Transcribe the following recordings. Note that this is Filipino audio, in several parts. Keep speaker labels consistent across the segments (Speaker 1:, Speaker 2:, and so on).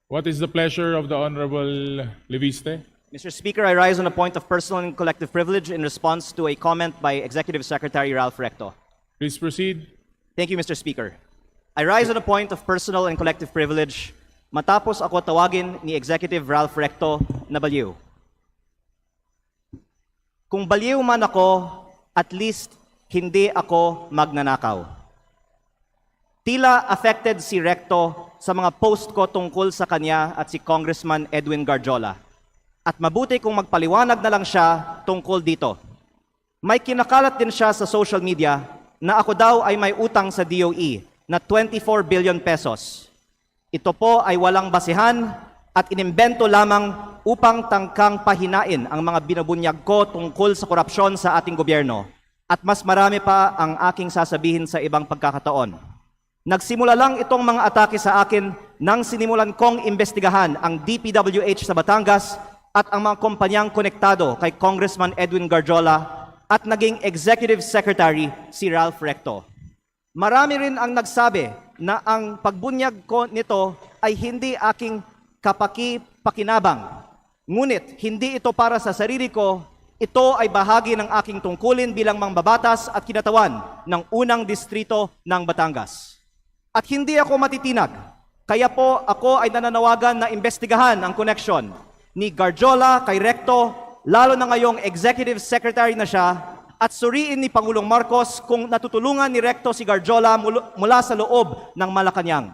Speaker 1: What is the pleasure of the Honorable Leviste?
Speaker 2: Mr. Speaker, I rise on a point of personal and collective privilege in response to a comment by Executive Secretary Ralph Recto.
Speaker 1: Please proceed.
Speaker 2: Thank you, Mr. Speaker. I rise on a point of personal and collective privilege matapos ako tawagin ni Executive Ralph Recto na baliw. Kung baliw man ako, at least hindi ako magnanakaw. Tila affected si Recto sa mga post ko tungkol sa kanya at si Congressman Edwin Garjola. At mabuti kung magpaliwanag na lang siya tungkol dito. May kinakalat din siya sa social media na ako daw ay may utang sa DOE na 24 billion pesos. Ito po ay walang basihan at inimbento lamang upang tangkang pahinain ang mga binabunyag ko tungkol sa korupsyon sa ating gobyerno. At mas marami pa ang aking sasabihin sa ibang pagkakataon. Nagsimula lang itong mga atake sa akin nang sinimulan kong imbestigahan ang DPWH sa Batangas at ang mga kumpanyang konektado kay Congressman Edwin Garjola at naging Executive Secretary si Ralph Recto. Marami rin ang nagsabi na ang pagbunyag ko nito ay hindi aking kapaki-pakinabang. Ngunit hindi ito para sa sarili ko, ito ay bahagi ng aking tungkulin bilang mangbabatas at kinatawan ng unang distrito ng Batangas. At hindi ako matitinag, kaya po ako ay nananawagan na imbestigahan ang koneksyon ni Garjola kay Recto, lalo na ngayong Executive Secretary na siya, at suriin ni Pangulong Marcos kung natutulungan ni Recto si Garjola mula sa loob ng Malacanang.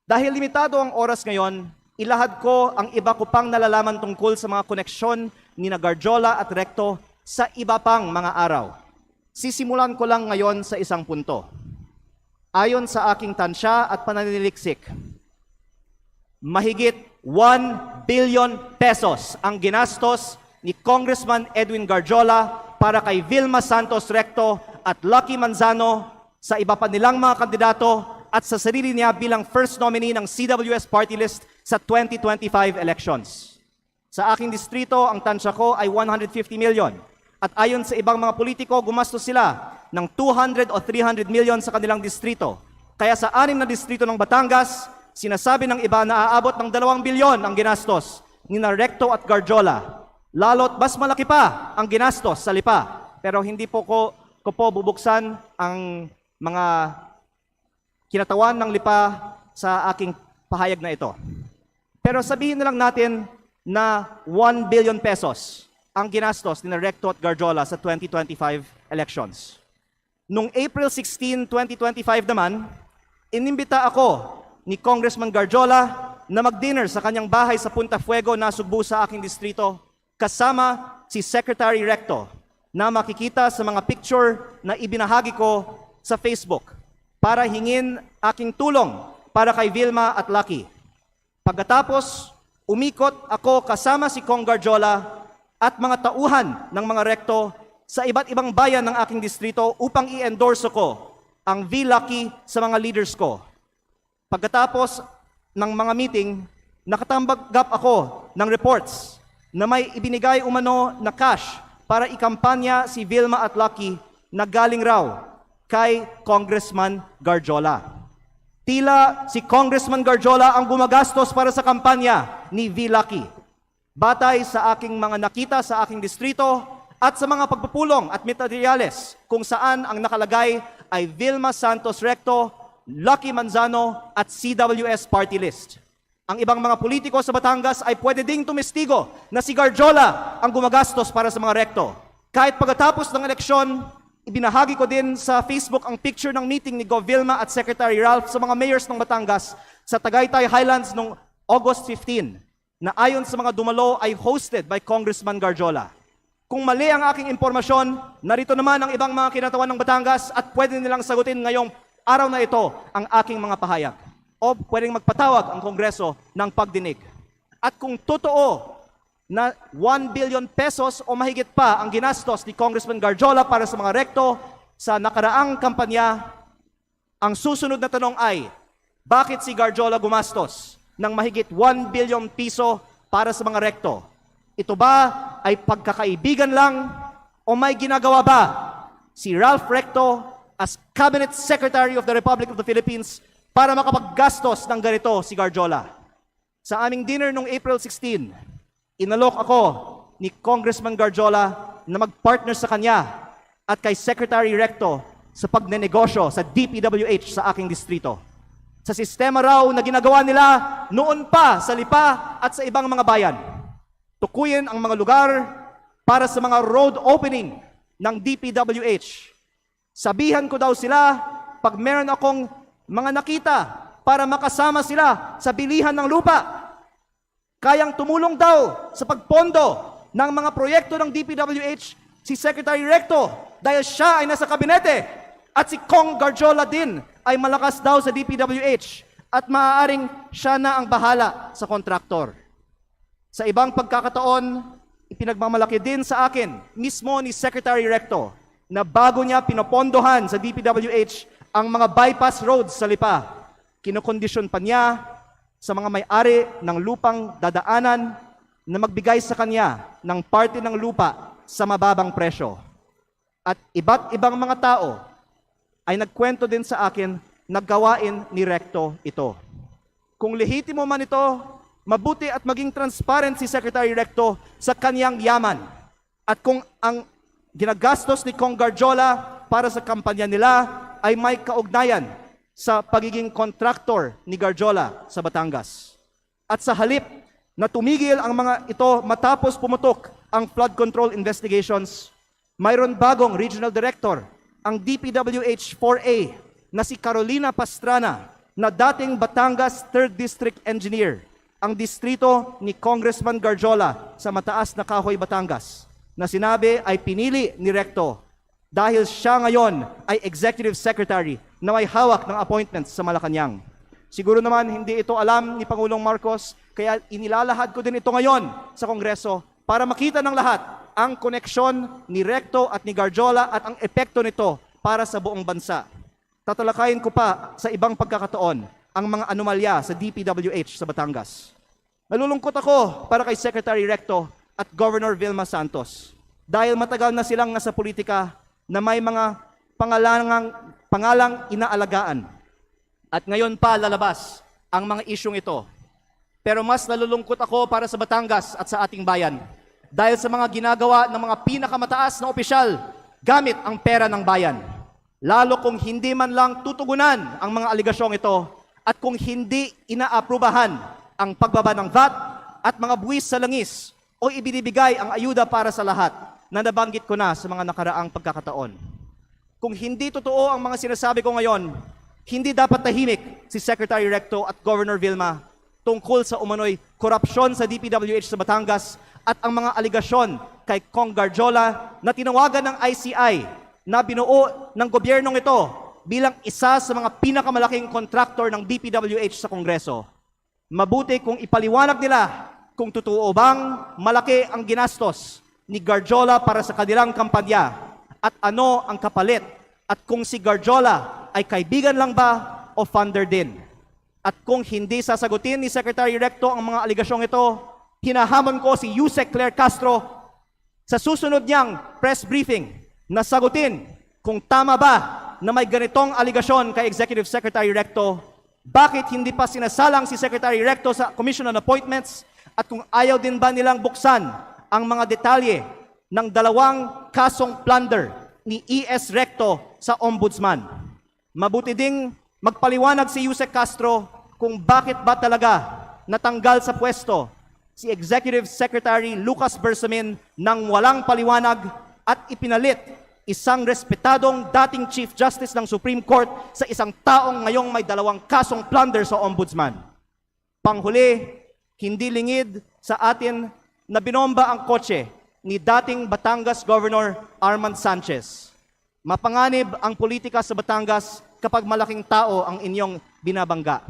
Speaker 2: Dahil limitado ang oras ngayon, ilahad ko ang iba ko pang nalalaman tungkol sa mga koneksyon ni Garjola at Recto sa iba pang mga araw. Sisimulan ko lang ngayon sa isang punto. Ayon sa aking tansya at pananiliksik, mahigit 1 billion pesos ang ginastos ni Congressman Edwin Garjola para kay Vilma Santos Recto at Lucky Manzano sa iba pa nilang mga kandidato at sa sarili niya bilang first nominee ng CWS party list sa 2025 elections. Sa aking distrito, ang tansya ko ay 150 million. At ayon sa ibang mga politiko, gumastos sila ng 200 o 300 million sa kanilang distrito. Kaya sa 6 na distrito ng Batangas, sinasabi ng iba na aabot ng 2 bilyon ang ginastos ni Recto at Garjola. Lalo't mas malaki pa ang ginastos sa Lipa. Pero hindi po ko bubuksan ang mga kinatawan ng Lipa sa aking pahayag na ito. Pero sabihin na lang natin na 1 billion pesos ang ginastos ni Recto at Garjola sa 2025 elections. Noong April 16, 2025 naman, inimbita ako ni Congressman Garjola na mag-dinner sa kanyang bahay sa Punta Fuego na Sugbo sa aking distrito kasama si Secretary Recto na makikita sa mga picture na ibinahagi ko sa Facebook para hingin aking tulong para kay Vilma at Lucky. Pagkatapos, umikot ako kasama si Cong Garjola at mga tauhan ng mga Recto sa iba't ibang bayan ng aking distrito upang i-endorse ko ang V-Lucky sa mga leaders ko. Pagkatapos ng mga meeting, nakatanggap ako ng reports na may ibinigay umano na cash para ikampanya si Vilma at Lucky na galing raw kay Congressman Garjola. Tila si Congressman Garjola ang gumagastos para sa kampanya ni V-Lucky. Batay sa aking mga nakita sa aking distrito at sa mga pagpupulong at materyales kung saan ang nakalagay ay Vilma Santos Recto, Lucky Manzano at CWS party list. Ang ibang mga politiko sa Batangas ay pwede ding tumestigo na si Garjola ang gumagastos para sa mga Recto. Kahit pagkatapos ng eleksyon, ibinahagi ko din sa Facebook ang picture ng meeting ni Gov. Vilma at Secretary Ralph sa mga mayors ng Batangas sa Tagaytay Highlands noong August 15 na ayon sa mga dumalo ay hosted by Congressman Garjola. Kung mali ang aking impormasyon, narito naman ang ibang mga kinatawan ng Batangas at pwede nilang sagutin ngayong araw na ito ang aking mga pahayag. O pwedeng magpatawag ang Kongreso ng pagdinig. At kung totoo na 1 billion pesos o mahigit pa ang ginastos ni Congressman Garjola para sa mga Recto sa nakaraang kampanya, ang susunod na tanong ay, bakit si Garjola gumastos ng mahigit 1 billion piso para sa mga Recto? Ito ba ay pagkakaibigan lang o may ginagawa ba si Ralph Recto as Cabinet Secretary of the Republic of the Philippines para makapaggastos ng ganito si Garjola? Sa aming dinner noong April 16, inalok ako ni Congressman Garjola na mag-partner sa kanya at kay Secretary Recto sa pagnenegosyo sa DPWH sa aking distrito. Sa sistema raw na ginagawa nila noon pa sa Lipa at sa ibang mga bayan. Tukuyin ang mga lugar para sa mga road opening ng DPWH. Sabihan ko daw sila pag meron akong mga nakita para makasama sila sa bilihan ng lupa. Kayang tumulong daw sa pagpondo ng mga proyekto ng DPWH si Secretary Recto dahil siya ay nasa kabinete at si Kong Garjola din ay malakas daw sa DPWH at maaaring siya na ang bahala sa kontraktor. Sa ibang pagkakataon, ipinagmamalaki din sa akin mismo ni Secretary Recto na bago niya pinopondohan sa DPWH ang mga bypass roads sa Lipa, kinokondisyon pa niya sa mga may-ari ng lupang dadaanan na magbigay sa kanya ng parte ng lupa sa mababang presyo. At iba't ibang mga tao ay nagkwento din sa akin na gawain ni Recto ito. Kung lehitimo man ito, mabuti at maging transparent si Secretary Recto sa kanyang yaman. At kung ang ginagastos ni Kong Garjola para sa kampanya nila ay may kaugnayan sa pagiging kontraktor ni Garjola sa Batangas. At sa halip na tumigil ang mga ito matapos pumutok ang flood control investigations, mayroon bagong regional director, ang DPWH 4A na si Carolina Pastrana na dating Batangas 3rd District Engineer, ang distrito ni Congressman Garjola sa Mataas na Kahoy, Batangas, na sinabi ay pinili ni Recto dahil siya ngayon ay Executive Secretary na may hawak ng appointments sa Malacanang. Siguro naman hindi ito alam ni Pangulong Marcos, kaya inilalahad ko din ito ngayon sa Kongreso para makita ng lahat ang koneksyon ni Recto at ni Garjola at ang epekto nito para sa buong bansa. Tatalakayin ko pa sa ibang pagkakataon ang mga anomalya sa DPWH sa Batangas. Nalulungkot ako para kay Secretary Recto at Governor Vilma Santos dahil matagal na silang nasa politika na may mga pangalang inaalagaan. At ngayon pa lalabas ang mga isyong ito. Pero mas nalulungkot ako para sa Batangas at sa ating bayan dahil sa mga ginagawa ng mga pinakamataas na opisyal gamit ang pera ng bayan. Lalo kung hindi man lang tutugunan ang mga aligasyong ito at kung hindi inaaprubahan ang pagbaba ng VAT at mga buwis sa langis o ibinibigay ang ayuda para sa lahat na nabanggit ko na sa mga nakaraang pagkakataon. Kung hindi totoo ang mga sinasabi ko ngayon, hindi dapat tahimik si Secretary Recto at Governor Vilma tungkol sa umano'y korupsyon sa DPWH sa Batangas at ang mga aligasyon kay Kong Garjola na tinawagan ng ICI na binuo ng gobyernong ito bilang isa sa mga pinakamalaking kontraktor ng DPWH sa Kongreso. Mabuti kung ipaliwanag nila kung totoo bang malaki ang ginastos ni Garjola para sa kanilang kampanya at ano ang kapalit at kung si Garjola ay kaibigan lang ba o funder din. At kung hindi sasagutin ni Secretary Recto ang mga aligasyong ito, hinahamon ko si Yusek Claire Castro sa susunod niyang press briefing na sagutin kung tama ba na may ganitong aligasyon kay Executive Secretary Recto, bakit hindi pa sinasalang si Secretary Recto sa Commission on Appointments at kung ayaw din ba nilang buksan ang mga detalye ng 2 kasong plunder ni E.S. Recto sa Ombudsman. Mabuti ding magpaliwanag si Yusek Castro kung bakit ba talaga natanggal sa pwesto si Executive Secretary Lucas Bersamin nang walang paliwanag at ipinalit isang respetadong dating Chief Justice ng Supreme Court sa isang taong ngayong may 2 kasong plunder sa Ombudsman. Panghuli, hindi lingid sa atin na binomba ang kotse ni dating Batangas Governor Armand Sanchez. Mapanganib ang politika sa Batangas kapag malaking tao ang inyong binabangga.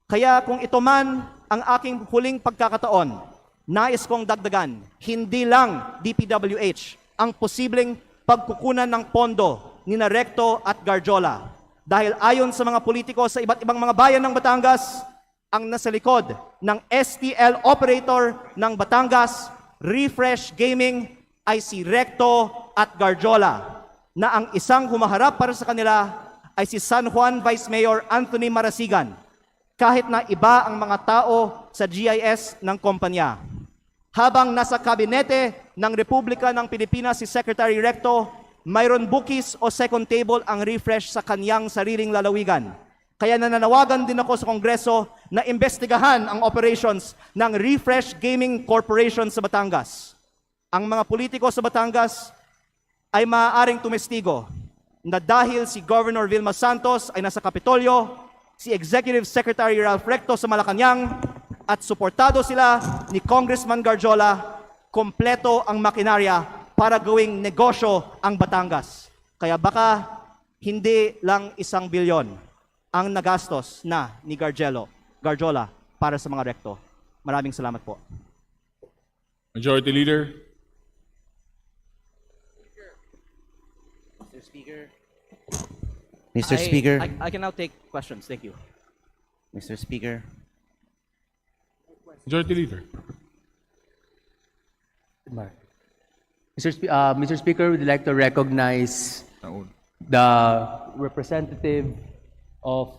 Speaker 2: Kaya kung ito man ang aking huling pagkakataon, nais kong dagdagan, hindi lang DPWH ang posibleng pagkukunan ng pondo ni Recto at Garjola. Dahil ayon sa mga politiko sa iba't ibang mga bayan ng Batangas, ang nasa likod ng STL operator ng Batangas, Refresh Gaming, ay si Recto at Garjola, na ang isang humaharap para sa kanila ay si San Juan Vice Mayor Anthony Marasigan. kahit na iba ang mga tao sa GIS ng kumpanya. Habang nasa kabinete ng Republika ng Pilipinas si Secretary Recto, mayroon bookies o second table ang refresh sa kanyang sariling lalawigan. Kaya nananawagan din ako sa Kongreso na imbestigahan ang operations ng Refresh Gaming Corporation sa Batangas. Ang mga politiko sa Batangas ay maaaring tumestigo na dahil si Governor Vilma Santos ay nasa Kapitolyo, si Executive Secretary Ralph Recto sa Malacanang, at suportado sila ni Congressman Garjola, kompleto ang makinarya para gawing negosyo ang Batangas. Kaya baka hindi lang 1 bilyon ang nagastos na ni Garjola para sa mga Recto. Maraming salamat po.
Speaker 1: Majority Leader.
Speaker 3: Mr. Speaker. Mr. Speaker.
Speaker 2: I can now take questions. Thank you.
Speaker 3: Mr. Speaker.
Speaker 1: Majority Leader.
Speaker 4: Mr. Speaker, we'd like to recognize
Speaker 1: Naun.
Speaker 4: the representative of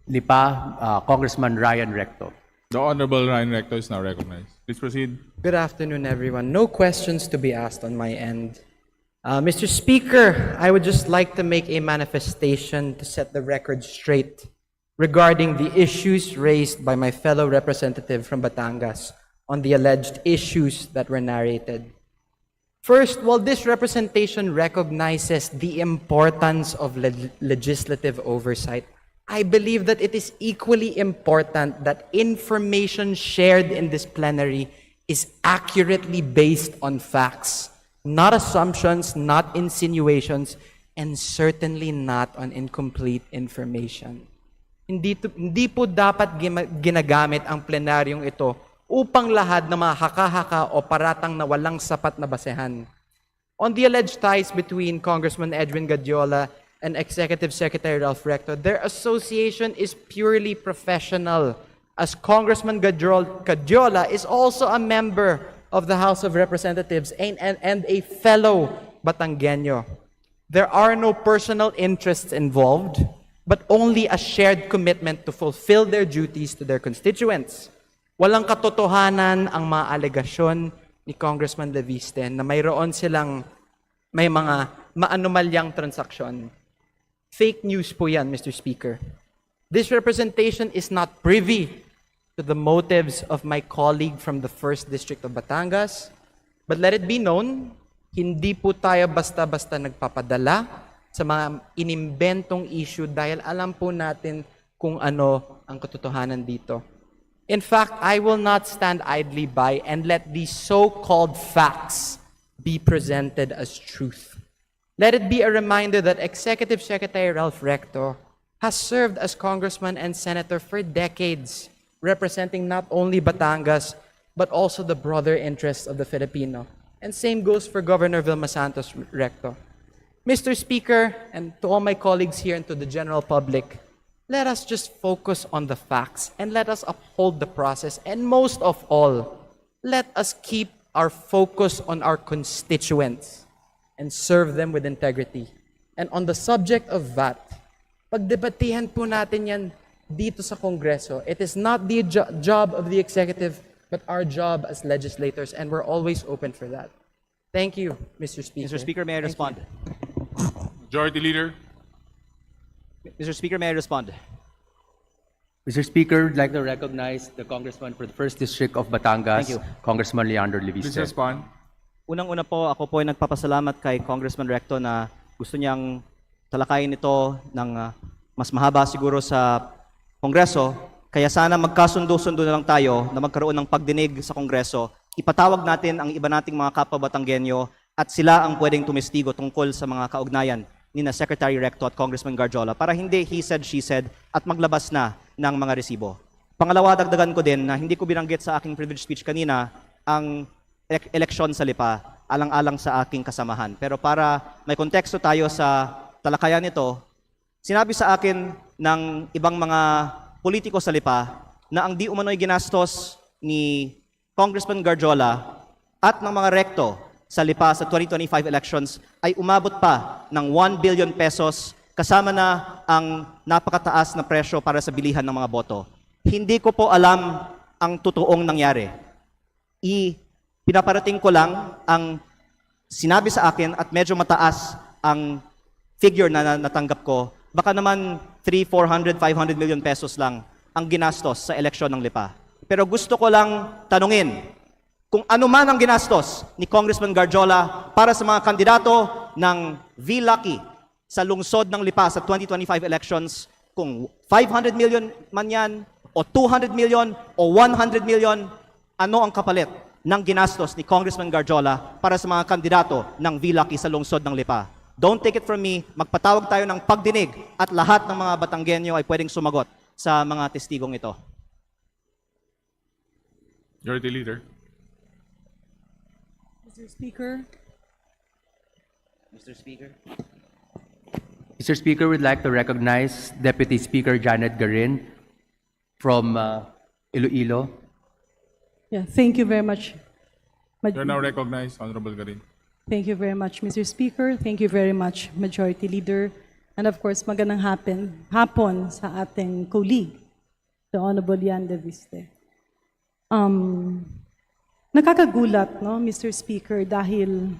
Speaker 4: Lipa, Congressman Ryan Recto.
Speaker 1: The Honorable Ryan Recto is now recognized. Please proceed.
Speaker 5: Good afternoon, everyone. No questions to be asked on my end. Mr. Speaker, I would just like to make a manifestation to set the record straight regarding the issues raised by my fellow representative from Batangas on the alleged issues that were narrated. First, while this representation recognizes the importance of legislative oversight, I believe that it is equally important that information shared in this plenary is accurately based on facts, not assumptions, not insinuations, and certainly not on incomplete information. Hindi po dapat ginagamit ang plenaryong ito upang lahat na mga haka-haka o paratang na walang sapat na basehan. On the alleged ties between Congressman Edwin Gadiola and Executive Secretary Ralph Recto, their association is purely professional, as Congressman Gadiola is also a member of the House of Representatives and a fellow Batangueño. There are no personal interests involved, but only a shared commitment to fulfill their duties to their constituents. Walang katotohanan ang mga alegasyon ni Congressman Leviste na mayroon silang may mga maanumalyang transaksyon. Fake news po yan, Mr. Speaker. This representation is not privy to the motives of my colleague from the 1st District of Batangas, but let it be known, hindi po tayo basta-basta nagpapadala sa mga inimbentong issue dahil alam po natin kung ano ang katotohanan dito. In fact, I will not stand idly by and let these so-called facts be presented as truth. Let it be a reminder that Executive Secretary Ralph Recto has served as congressman and senator for decades, representing not only Batangas, but also the broader interests of the Filipino. And same goes for Governor Vilma Santos Recto. Mr. Speaker, and to all my colleagues here and to the general public, let us just focus on the facts and let us uphold the process. And most of all, let us keep our focus on our constituents and serve them with integrity. And on the subject of VAT, pagdebatehan po natin yan dito sa Kongreso. It is not the job of the executive, but our job as legislators, and we're always open for that. Thank you, Mr. Speaker.
Speaker 2: Mr. Speaker, may I respond?
Speaker 1: Majority Leader.
Speaker 2: Mr. Speaker, may I respond?
Speaker 4: Mr. Speaker, I'd like to recognize the Congressman for the 1st District of Batangas,
Speaker 2: Thank you.
Speaker 4: Congressman Leandro
Speaker 1: Please
Speaker 4: Leviste.
Speaker 1: respond.
Speaker 2: Unang-una po, ako po ay nagpapasalamat kay Congressman Recto na gusto niyang talakayin ito ng mas mahaba siguro sa Kongreso. Kaya sana magkasundo-sundo na lang tayo na magkaroon ng pagdinig sa Kongreso. Ipatawag natin ang iba nating mga kapwa Batanggenyo at sila ang pwedeng tumestigo tungkol sa mga kaugnayan ni na Secretary Recto at Congressman Garjola para hindi he said, she said at maglabas na ng mga resibo. Pangalawa, dagdagan ko din na hindi ko binanggit sa aking privilege speech kanina ang eleksyon sa Lipa, alang-alang sa aking kasamahan. Pero para may konteksto tayo sa talakayan nito, sinabi sa akin ng ibang mga politiko sa Lipa na ang di umano'y ginastos ni Congressman Garjola at ng mga Recto sa Lipa sa 2025 elections ay umabot pa ng 1 billion pesos kasama na ang napakataas na presyo para sa bilihan ng mga boto. Hindi ko po alam ang totoong nangyari. Pinaparating ko lang ang sinabi sa akin at medyo mataas ang figure na natanggap ko. Baka naman 300, 400, 500 million pesos lang ang ginastos sa eleksyon ng Lipa. Pero gusto ko lang tanungin kung ano man ang ginastos ni Congressman Garjola para sa mga kandidato ng V-Lucky sa lungsod ng Lipa sa 2025 elections, kung 500 million man yan, o 200 million, o 100 million, ano ang kapalit ng ginastos ni Congressman Garjola para sa mga kandidato ng V-Lucky sa lungsod ng Lipa? Don't take it from me, magpatawag tayo ng pagdinig at lahat ng mga Batanggenyo ay pwedeng sumagot sa mga testigong ito.
Speaker 1: Majority Leader.
Speaker 6: Mr. Speaker,
Speaker 3: Mr. Speaker.
Speaker 4: Mr. Speaker, we'd like to recognize Deputy Speaker Janet Garin from Iloilo.
Speaker 6: yeah, thank you very much.
Speaker 1: You're now recognized, Honorable Garin.
Speaker 6: Thank you very much, Mr. Speaker. Thank you very much, Majority Leader. And of course, magandang hapon sa ating colleague, the Honorable Yan De Viste. Nakakagulat, no, Mr. Speaker, dahil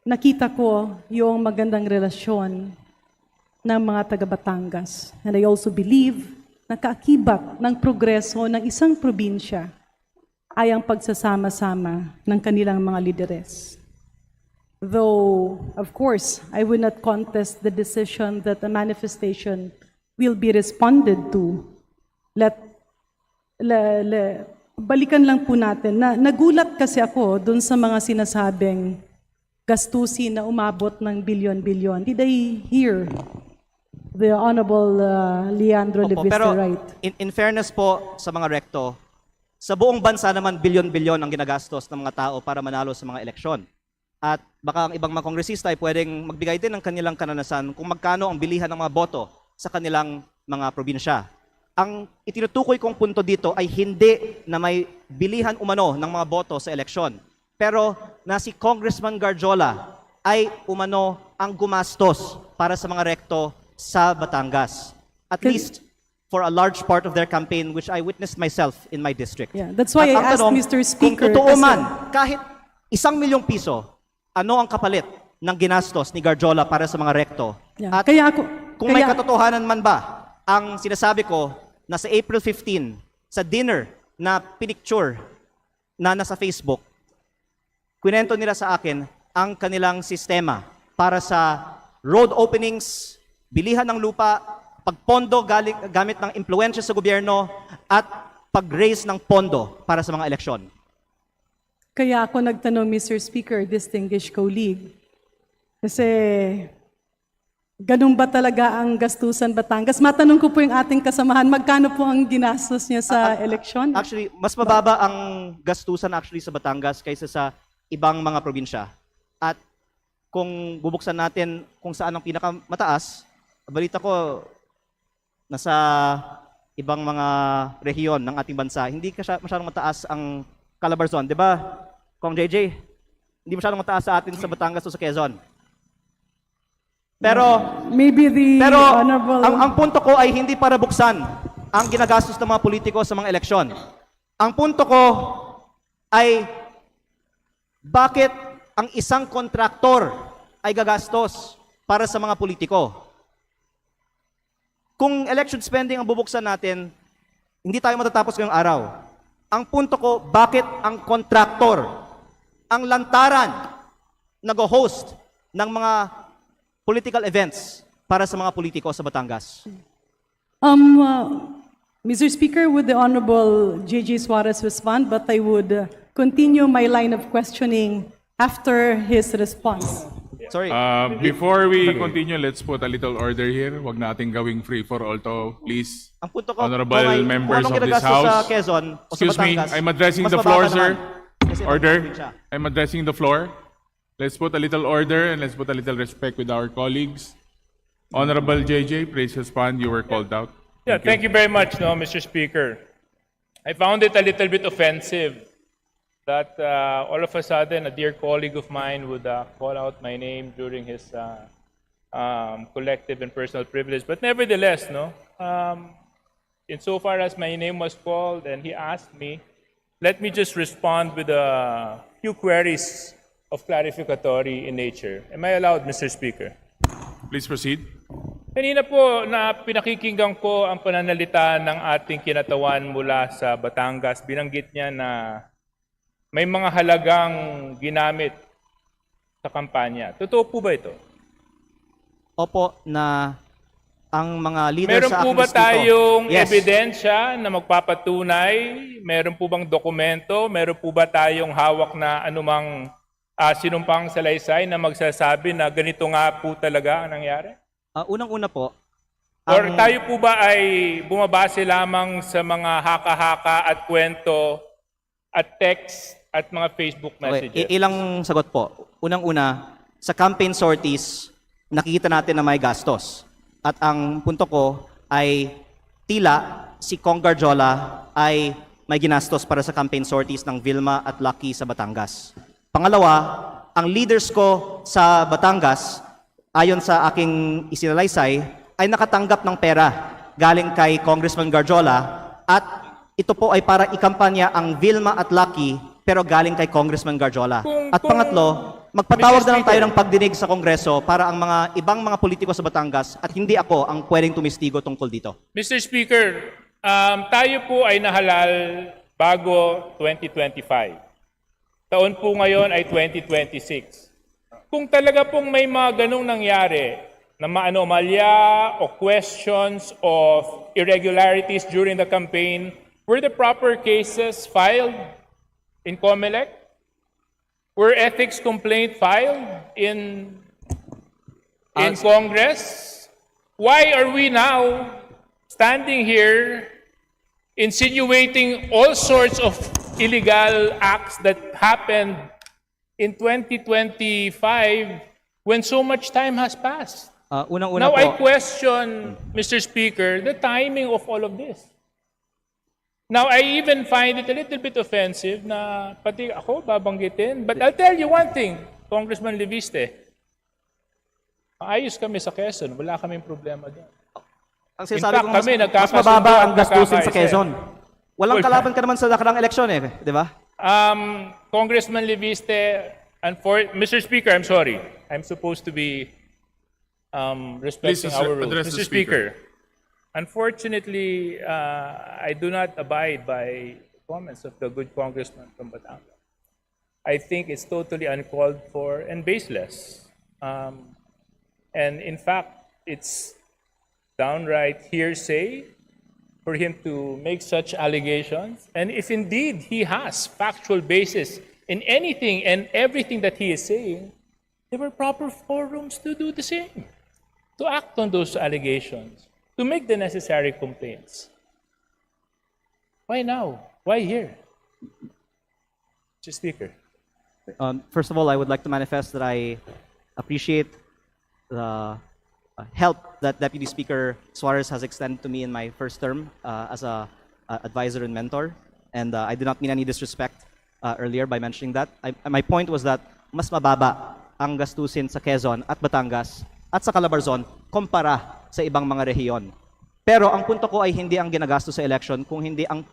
Speaker 6: nakita ko yung magandang relasyon ng mga taga-Batangas. And I also believe na kaakibat ng progreso ng isang probinsya ay ang pagsasama-sama ng kanilang mga lideres. Though, of course, I will not contest the decision that the manifestation will be responded to. Balikan lang po natin na nagulat kasi ako dun sa mga sinasabing gastusin na umabot ng bilyon-bilyon. Did I hear the Honorable Leandro
Speaker 2: Opo,
Speaker 6: Leviste
Speaker 2: pero
Speaker 6: right?
Speaker 2: in fairness po sa mga rekto, sa buong bansa naman bilyon-bilyon ang ginagastos ng mga tao para manalo sa mga eleksyon. At baka ang ibang mga kongresista ay pwedeng magbigay din ng kanilang kananasan kung magkano ang bilihan ng mga boto sa kanilang mga probinsya. Ang itinutukoy kong punto dito ay hindi na may bilihan umano ng mga boto sa eleksyon, pero na si Congressman Garjola ay umano ang gumastos para sa mga rekto sa Batangas. At least for a large part of their campaign, which I witnessed myself in my district.
Speaker 6: Yeah, that's why
Speaker 2: At
Speaker 6: I
Speaker 2: ang
Speaker 6: asked
Speaker 2: tanong,
Speaker 6: Mr. Speaker.
Speaker 2: kung totoo
Speaker 6: kasi-
Speaker 2: man, kahit 1 milyong piso, ano ang kapalit ng ginastos ni Garjola para sa mga rekto?
Speaker 6: Yeah,
Speaker 2: At
Speaker 6: kaya ako,
Speaker 2: kung may katotohanan man ba, ang sinasabi ko na sa April 15, sa dinner na pinicture na nasa Facebook, kwento nila sa akin ang kanilang sistema para sa road openings, bilihan ng lupa, pagpondo gamit ng impluensya sa gobyerno, at pag-raise ng pondo para sa mga eleksyon.
Speaker 6: Kaya ako nagtanong, Mr. Speaker, distinguished colleague, kasi ganun ba talaga ang gastusan Batangas? Matanong ko po yung ating kasamahan, magkano po ang ginastos niya sa eleksyon?
Speaker 2: Actually, mas mababa ang gastusan actually sa Batangas kaysa sa ibang mga probinsya. At kung bubuksan natin kung saan ang pinakamataas, balita ko nasa ibang mga rehiyon ng ating bansa, hindi masyadong mataas ang Calabarzon, di ba? Kong JJ, hindi masyadong mataas sa atin sa Batangas o sa Quezon. Pero
Speaker 6: Maybe the Honorable...
Speaker 2: ang punto ko ay hindi para buksan ang ginagastos ng mga politiko sa mga eleksyon. Ang punto ko ay bakit ang isang kontraktor ay gagastos para sa mga politiko? Kung election spending ang bubuksan natin, hindi tayo matatapos ngayong araw. Ang punto ko, bakit ang kontraktor, ang lantaran, nag-host ng mga political events para sa mga politiko sa Batangas?
Speaker 6: Mr. Speaker, would the Honorable J.J. Suarez respond? But I would continue my line of questioning after his response.
Speaker 2: Sorry.
Speaker 1: Before we continue, let's put a little order here. Huwag nating gawing free for all to, please.
Speaker 2: Ang punto ko,
Speaker 1: Honorable
Speaker 2: kung
Speaker 1: members
Speaker 2: anong
Speaker 1: of this
Speaker 2: ginagastos sa
Speaker 1: House.
Speaker 2: Quezon o sa
Speaker 1: Excuse me,
Speaker 2: Batangas,
Speaker 1: I'm addressing
Speaker 2: mas
Speaker 1: the
Speaker 2: mababa
Speaker 1: floor,
Speaker 2: naman.
Speaker 1: sir.
Speaker 2: Kasi
Speaker 1: Order.
Speaker 2: ibang probinsya.
Speaker 1: I'm addressing the floor. Let's put a little order and let's put a little respect with our colleagues. Honorable JJ, please respond. You were called out.
Speaker 7: Yeah, thank you very much, no, Mr. Speaker. I found it a little bit offensive that all of a sudden a dear colleague of mine would call out my name during his collective and personal privilege. But nevertheless, no, insofar as my name was called and he asked me, let me just respond with a few queries of clarificatory in nature. Am I allowed, Mr. Speaker?
Speaker 1: Please proceed.
Speaker 7: Kanina po na pinakikinggan ko ang pananalita ng ating kinatawan mula sa Batangas. Binanggit niya na may mga halagang ginamit sa kampanya. Totoo po ba ito?
Speaker 2: Opo, na ang mga leader
Speaker 7: Meron
Speaker 2: sa
Speaker 7: po ba
Speaker 2: activist dito-
Speaker 7: tayong
Speaker 2: Yes.
Speaker 7: ebidensya na magpapatunay? Meron po bang dokumento? Meron po ba tayong hawak na anumang sinumpang salaysay na magsasabi na ganito nga po talaga ang nangyari?
Speaker 2: Unang-una po,
Speaker 7: Or tayo po ba ay bumabase lamang sa mga haka-haka at kwento at text at mga Facebook
Speaker 2: okay,
Speaker 7: messages?
Speaker 2: ilang sagot po. Unang-una, sa campaign sorties, nakikita natin na may gastos. At ang punto ko ay tila si Kong Garjola ay may ginastos para sa campaign sorties ng Vilma at Lucky sa Batangas. Pangalawa, ang leaders ko sa Batangas, ayon sa aking isinalaysay, ay nakatanggap ng pera galing kay Congressman Garjola at ito po ay para ikampanya ang Vilma at Lucky pero galing kay Congressman Garjola. At pangatlo, magpatawag na lang tayo ng pagdinig sa Kongreso para ang mga ibang mga politiko sa Batangas at hindi ako ang pwedeng tumistigo tungkol dito.
Speaker 7: Mr. Speaker, tayo po ay nahalal bago 2025. Taon po ngayon ay 2026. Kung talaga pong may mga ganong nangyari na maanomalya o questions of irregularities during the campaign, were the proper cases filed in COMELEC? Were ethics complaint filed in Congress? Why are we now standing here insinuating all sorts of illegal acts that happened in 2025 when so much time has passed?
Speaker 2: Unang-una
Speaker 7: Now I
Speaker 2: po,
Speaker 7: question, Mr. Speaker, the timing of all of this. Now, I even find it a little bit offensive na pati ako babanggitin. But I'll tell you one thing, Congressman Leviste. Maayos kami sa Quezon. Wala kaming problema doon.
Speaker 2: ang
Speaker 7: In
Speaker 2: sinasabi
Speaker 7: fact,
Speaker 2: ko
Speaker 7: kami
Speaker 2: mas
Speaker 7: nagkakasundo
Speaker 2: mababa
Speaker 7: at
Speaker 2: ang gastusin sa
Speaker 7: nagkakaisa.
Speaker 2: Quezon. Walang
Speaker 7: Well,
Speaker 2: kalaban ka naman sa nakarang eleksyon eh, di ba?
Speaker 7: Congressman Leviste, Mr. Speaker, I'm sorry. I'm supposed to be respecting
Speaker 1: Please
Speaker 7: our rules.
Speaker 1: address the
Speaker 7: Mr. Speaker, unfortunately, I do not abide by comments of the good congressman from Batangas. I think it's totally uncalled for and baseless. And in fact, it's downright hearsay for him to make such allegations. And if indeed he has factual basis in anything and everything that he is saying, there were proper forums to do the same, to act on those allegations, to make the necessary complaints. Why now? Why here? Mr. Speaker.
Speaker 2: First of all, I would like to manifest that I appreciate the help that Deputy Speaker Suarez has extended to me in my first term as a advisor and mentor. And I do not mean any disrespect earlier by mentioning that. My point was that mas mababa ang gastusin sa Quezon at Batangas at sa Calabarzon kumpara sa ibang mga rehiyon. Pero ang punto ko ay hindi ang ginagastos sa election kung hindi ang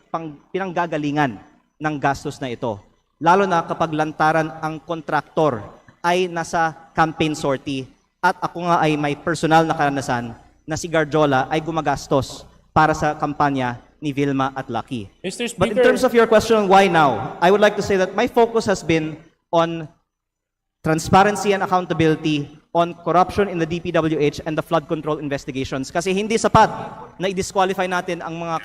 Speaker 2: pinanggagalingan ng gastos na ito. Lalo na kapag lantaran ang kontraktor ay nasa campaign sortie at ako nga ay may personal na karanasan na si Garjola ay gumagastos para sa kampanya ni Vilma at Lucky.
Speaker 7: Mr. Speaker.
Speaker 2: But in terms of your question, why now? I would like to say that my focus has been on transparency and accountability on corruption in the DPWH and the flood control investigations. Kasi hindi sapat na i-disqualify natin ang mga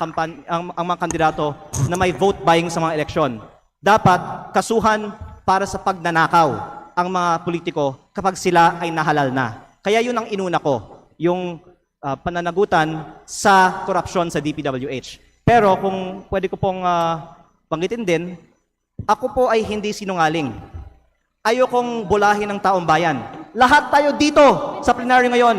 Speaker 2: ang mga kandidato na may vote buying sa mga eleksyon. Dapat kasuhan para sa pagnanakaw ang mga politiko kapag sila ay nahalal na. Kaya yun ang inuna ko, yung pananagutan sa korupsyon sa DPWH. Pero kung pwede ko pong banggitin din, ako po ay hindi sinungaling. Ayokong bulahin ng taong bayan. Lahat tayo dito sa plenaryo ngayon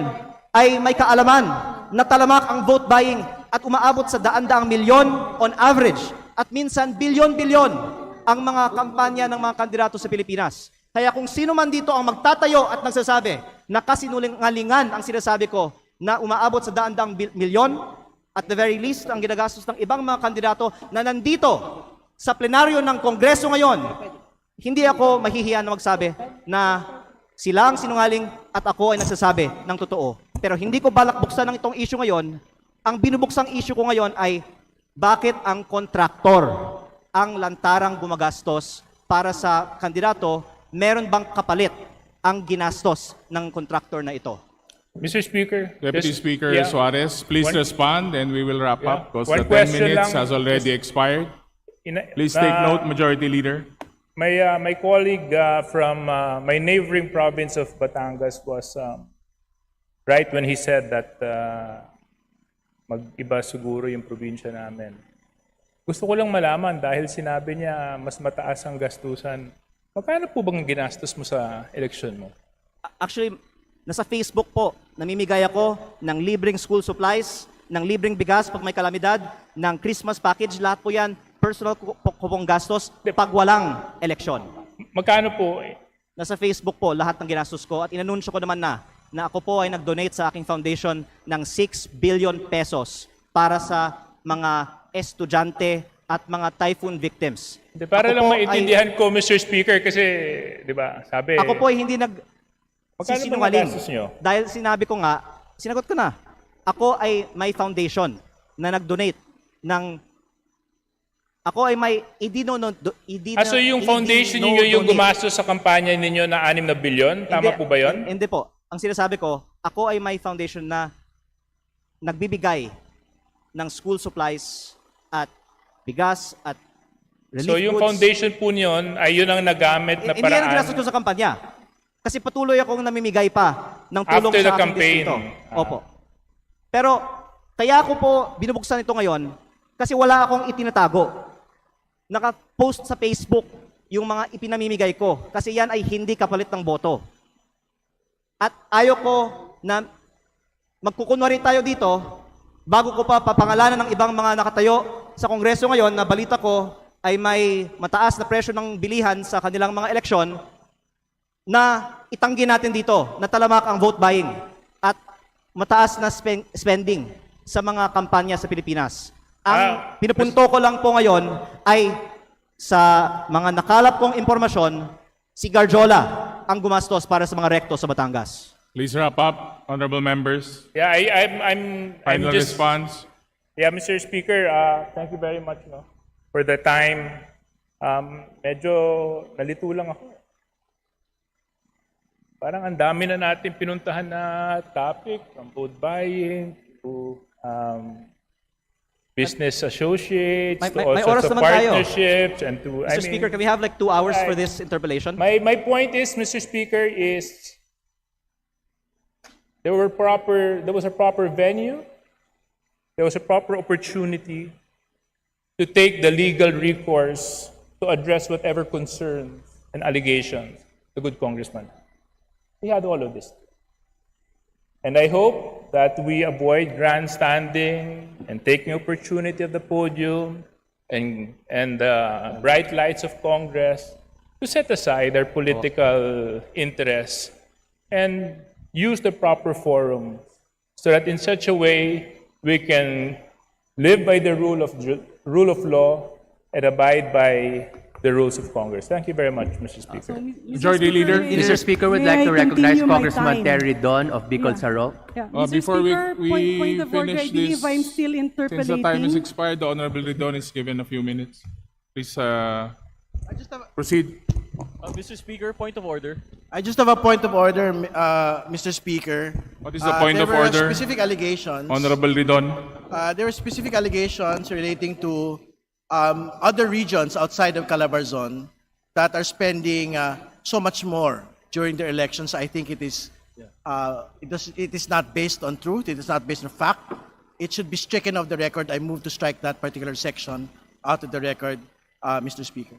Speaker 2: ay may kaalaman na talamak ang vote buying at umaabot sa daan-daang milyon on average at minsan bilyon-bilyon ang mga kampanya ng mga kandidato sa Pilipinas. Kaya kung sino man dito ang magtatayo at nagsasabi na kasinungalingan ang sinasabi ko na umaabot sa daan-daang milyon, at the very least, ang ginagastos ng ibang mga kandidato na nandito sa plenaryo ng Kongreso ngayon, hindi ako mahihiya na magsabi na sila ang sinungaling at ako ay nagsasabi ng totoo. Pero hindi ko balak buksan ng itong issue ngayon. Ang binubuksang issue ko ngayon ay bakit ang kontraktor ang lantarang gumagastos para sa kandidato, meron bang kapalit ang ginastos ng kontraktor na ito?
Speaker 7: Mr. Speaker.
Speaker 1: Deputy
Speaker 7: just-
Speaker 1: Speaker
Speaker 7: yeah.
Speaker 1: Suarez, please
Speaker 7: One-
Speaker 1: respond and we will wrap
Speaker 7: Yeah.
Speaker 1: up because
Speaker 7: One
Speaker 1: the 10
Speaker 7: question
Speaker 1: minutes
Speaker 7: lang.
Speaker 1: has already expired. Please take note, Majority Leader.
Speaker 7: My colleague from my neighboring province of Batangas was right when he said that mag-iba siguro yung probinsya namin. Gusto ko lang malaman dahil sinabi niya mas mataas ang gastusan. Magkano po bang ginastos mo sa eleksyon mo?
Speaker 2: Actually, nasa Facebook po, namimigay ako ng libreng school supplies, ng libreng bigas pag may kalamidad, ng Christmas package, lahat po yan, personal ko pong gastos pag walang eleksyon.
Speaker 7: Magkano po?
Speaker 2: Nasa Facebook po, lahat ng ginastos ko, at inanunsyo ko naman na ako po ay nag-donate sa aking foundation ng 6 billion pesos para sa mga estudyante at mga typhoon victims.
Speaker 7: Para
Speaker 2: Ako
Speaker 7: lang
Speaker 2: po
Speaker 7: maintindihan ko, Mr. Speaker, kasi, di ba, sabi...
Speaker 2: Ako po ay hindi
Speaker 7: Magkano ba
Speaker 2: sisinungaling.
Speaker 7: nagastos nyo?
Speaker 2: Dahil sinabi ko nga, sinagot ko na, ako ay may foundation na nag-donate ng... Ako ay may
Speaker 7: So yung foundation niyo yung gumastos sa kampanya ninyo na 6 na bilyon? Tama po ba yun?
Speaker 2: Hindi po. Ang sinasabi ko, ako ay may foundation na nagbibigay ng school supplies at bigas at relief
Speaker 7: So yung
Speaker 2: goods.
Speaker 7: foundation po niyon ay yun ang nagamit na
Speaker 2: Hindi yan ang ginastos
Speaker 7: paraan
Speaker 2: ko sa kampanya. Kasi patuloy akong namimigay pa ng tulong
Speaker 7: after the
Speaker 2: sa aking
Speaker 7: campaign.
Speaker 2: distrito. Opo. Pero kaya ako po binubuksan ito ngayon kasi wala akong itinatago. Naka-post sa Facebook yung mga ipinamimigay ko kasi yan ay hindi kapalit ng boto. At ayaw ko na magkukunwari tayo dito bago ko pa papangalanan ng ibang mga nakatayo sa Kongreso ngayon na balita ko ay may mataas na presyo ng bilihan sa kanilang mga eleksyon na itanggi natin dito na talamak ang vote buying at mataas na spending sa mga kampanya sa Pilipinas. Ang pinupunto ko lang po ngayon ay sa mga nakalap kong impormasyon, si Garjola ang gumastos para sa mga rekto sa Batangas.
Speaker 1: Please wrap up, honorable members.
Speaker 7: Yeah, I'm
Speaker 1: Final
Speaker 7: just...
Speaker 1: response.
Speaker 7: Yeah, Mr. Speaker, thank you very much for the time. Medyo nalito lang ako. Parang ang dami na natin pinuntahan na topic, from vote buying to business associates,
Speaker 2: May-
Speaker 7: to
Speaker 2: may
Speaker 7: also
Speaker 2: oras
Speaker 7: to
Speaker 2: naman tayo.
Speaker 7: partnerships, and to...
Speaker 2: Mr. Speaker, can we have like 2 hours for this interpellation?
Speaker 7: My point is, Mr. Speaker, is there was a proper venue, there was a proper opportunity to take the legal recourse to address whatever concerns and allegations the good congressman. We had all of this. And I hope that we avoid grandstanding and taking opportunity of the podium and the bright lights of Congress to set aside our political interests and use the proper forum so that in such a way we can live by the rule of law and abide by the rules of Congress. Thank you very much, Mr. Speaker.
Speaker 1: Majority Leader.
Speaker 4: Mr. Speaker, would
Speaker 6: may
Speaker 4: like to
Speaker 6: I
Speaker 4: recognize
Speaker 6: continue my
Speaker 4: Congressman
Speaker 6: time?
Speaker 4: Terry Don of Bicol
Speaker 6: Yeah.
Speaker 4: Sarok.
Speaker 6: Yeah. Mr.
Speaker 1: Before
Speaker 6: Speaker,
Speaker 1: we
Speaker 6: point of order, I
Speaker 1: finish
Speaker 6: believe
Speaker 1: this,
Speaker 6: I'm still
Speaker 1: since the time is
Speaker 6: interpolating.
Speaker 1: expired, the Honorable Ridon is given a few minutes. Please proceed.
Speaker 8: Mr. Speaker, point of order.
Speaker 9: I just have a point of order, Mr. Speaker.
Speaker 1: What is the point
Speaker 9: there
Speaker 1: of
Speaker 9: were
Speaker 1: order?
Speaker 9: Specific allegations.
Speaker 1: Honorable Ridon.
Speaker 9: There were specific allegations relating to other regions outside of Calabarzon that are spending so much more during their elections. I think it is not based on truth. It is not based on fact. It should be stricken off the record. I move to strike that particular section out of the record, Mr. Speaker.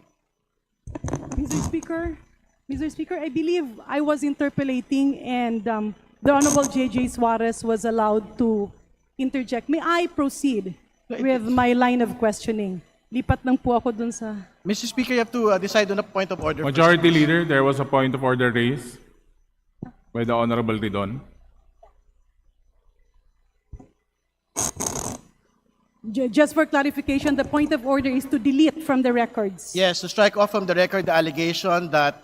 Speaker 6: Mr. Speaker, I believe I was interpolating and the Honorable J.J. Suarez was allowed to interject. May I proceed with my line of questioning? Lipat lang po ako dun sa...
Speaker 9: Mr. Speaker, you have to decide on a point of order.
Speaker 1: Majority Leader, there was a point of order raised. by the Honorable Ridon.
Speaker 6: Just for clarification, the point of order is to delete from the records.
Speaker 9: Yes, to strike off from the record the allegation that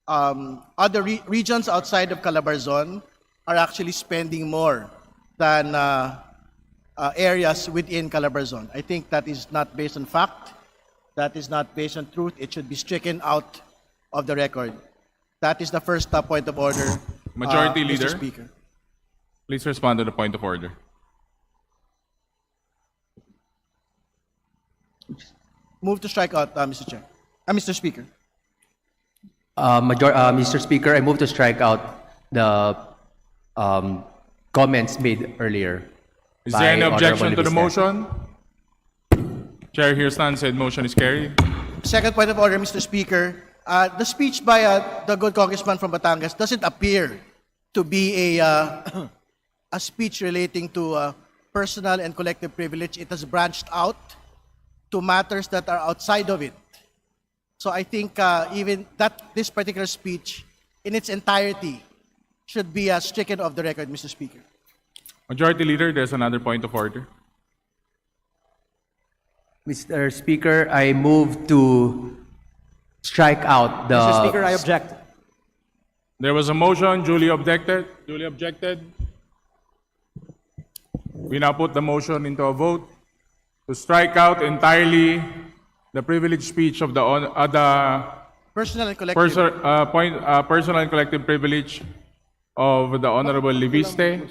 Speaker 9: other regions outside of Calabarzon are actually spending more than areas within Calabarzon. I think that is not based on fact. That is not based on truth. It should be stricken out of the record. That is the first point of order.
Speaker 1: Majority Leader.
Speaker 9: Mr. Speaker.
Speaker 1: Please respond to the point of order.
Speaker 9: Move to strike out, Mr. Chair. Mr. Speaker.
Speaker 4: Mr. Speaker, I move to strike out the comments made earlier.
Speaker 1: Is there any
Speaker 4: by
Speaker 1: objection to the
Speaker 4: Honorable Leviste.
Speaker 1: motion? Chair hears none, said motion is carried.
Speaker 9: Second point of order, Mr. Speaker. The speech by the good congressman from Batangas doesn't appear to be a speech relating to personal and collective privilege. It has branched out to matters that are outside of it. So I think even this particular speech in its entirety should be stricken off the record, Mr. Speaker.
Speaker 1: Majority Leader, there's another point of order.
Speaker 4: Mr. Speaker, I move to strike out the...
Speaker 2: Mr. Speaker, I object.
Speaker 1: There was a motion, duly objected. Duly objected. We now put the motion into a vote to strike out entirely the privileged speech of the
Speaker 9: Personal and collective.
Speaker 1: personal and collective privilege of the Honorable Leviste.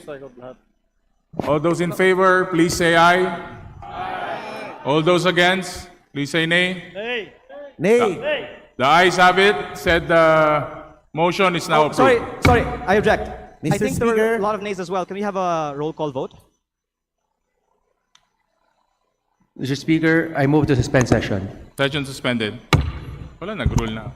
Speaker 1: All those in favor, please say aye. All those against, please say nay.
Speaker 3: Nay.
Speaker 1: The ayes have it. Said the motion is now approved.
Speaker 2: Sorry, I object. I
Speaker 3: Mr.
Speaker 2: think there were
Speaker 3: Speaker.
Speaker 2: a lot of nays as well. Can we have a roll call vote?
Speaker 4: Mr. Speaker, I move to suspend session.
Speaker 1: Session suspended. Wala, nag-rule na.